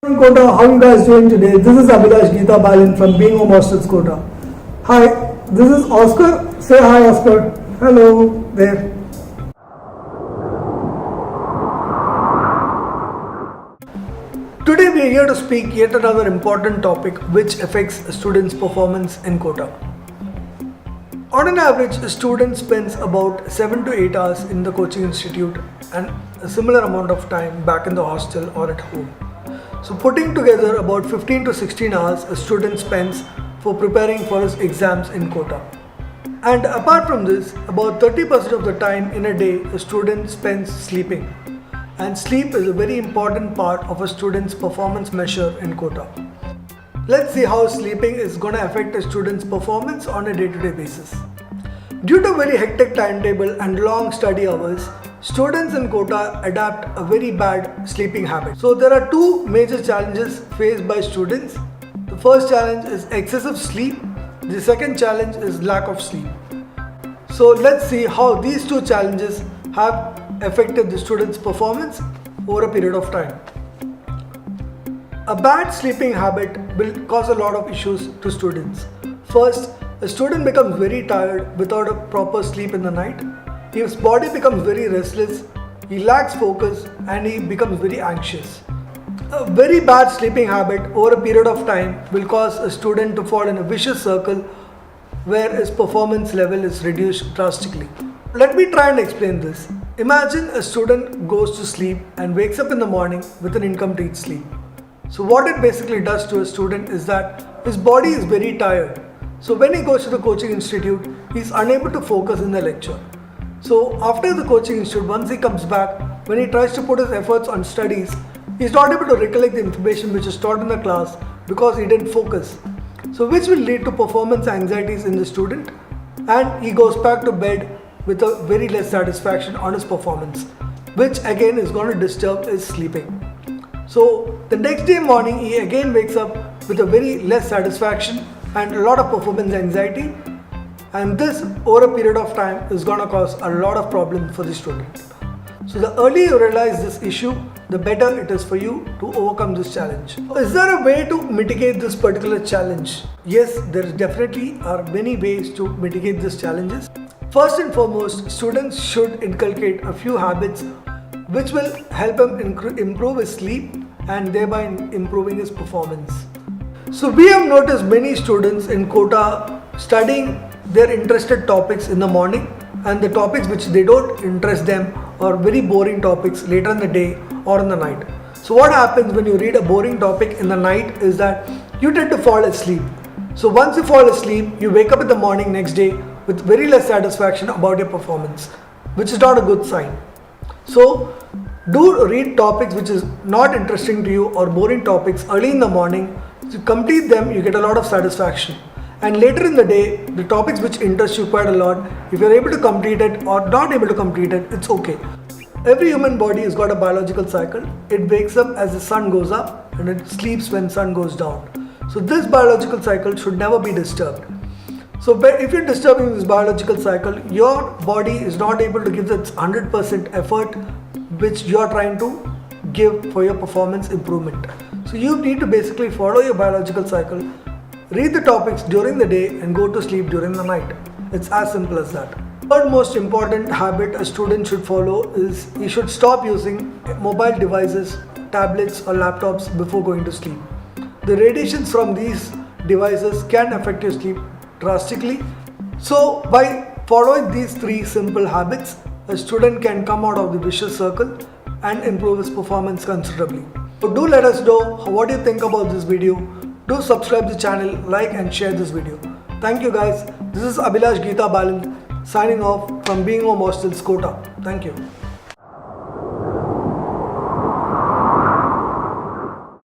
Kota, how you guys doing today? This is Abhilash Geeta Balin from Being Home Hostels Kota. Hi, this is Oscar. Say hi, Oscar. Hello there. Today we are here to speak yet another important topic which affects a student's performance in Kota. On an average, a student spends about 7 to 8 hours in the coaching institute and a similar amount of time back in the hostel or at home. So putting together about 15 to 16 hours a student spends for preparing for his exams in Kota. And apart from this, about 30% of the time in a day a student spends sleeping. And sleep is a very important part of a student's performance measure in Kota. Let's see how sleeping is going to affect a student's performance on a day-to-day basis. Due to very hectic timetable and long study hours, students in Kota adapt a very bad sleeping habit. So there are two major challenges faced by students. The first challenge is excessive sleep. The second challenge is lack of sleep. So let's see how these two challenges have affected the student's performance over a period of time. A bad sleeping habit will cause a lot of issues to students. First, a student becomes very tired without a proper sleep in the night. His body becomes very restless, he lacks focus and he becomes very anxious. A very bad sleeping habit over a period of time will cause a student to fall in a vicious circle where his performance level is reduced drastically. Let me try and explain this. Imagine a student goes to sleep and wakes up in the morning with an incomplete sleep. So what it basically does to a student is that his body is very tired. So when he goes to the coaching institute, he is unable to focus in the lecture. So after the coaching institute, once he comes back, when he tries to put his efforts on studies, he is not able to recollect the information which is taught in the class because he didn't focus. So which will lead to performance anxieties in the student, and he goes back to bed with a very less satisfaction on his performance, which again is going to disturb his sleeping. So the next day morning he again wakes up with a very less satisfaction and a lot of performance anxiety, and this over a period of time is going to cause a lot of problems for the student. So the earlier you realize this issue, the better it is for you to overcome this challenge. Is there a way to mitigate this particular challenge? Yes, there definitely are many ways to mitigate these challenges. First and foremost, students should inculcate a few habits which will help him improve his sleep and thereby improving his performance. So we have noticed many students in Kota studying their interested topics in the morning, and the topics which they don't interest them are very boring topics later in the day or in the night. So what happens when you read a boring topic in the night is that you tend to fall asleep. So once you fall asleep, you wake up in the morning next day with very less satisfaction about your performance, which is not a good sign. So do read topics which is not interesting to you or boring topics early in the morning. To complete them, you get a lot of satisfaction. And later in the day, the topics which interest you quite a lot, if you're able to complete it or not able to complete it, it's okay. Every human body has got a biological cycle. It wakes up as the sun goes up and it sleeps when sun goes down. So this biological cycle should never be disturbed. So if you're disturbing this biological cycle, your body is not able to give its 100% effort which you're trying to give for your performance improvement. So you need to basically follow your biological cycle, read the topics during the day and go to sleep during the night. It's as simple as that. Third most important habit a student should follow is he should stop using mobile devices, tablets or laptops before going to sleep. The radiations from these devices can affect your sleep drastically. So by following these three simple habits, a student can come out of the vicious circle and improve his performance considerably. So do let us know what you think about this video. Do subscribe to the channel, like and share this video. Thank you guys. This is Abhilash Geeta Balin signing off from Being Home Hostels Kota. Thank you.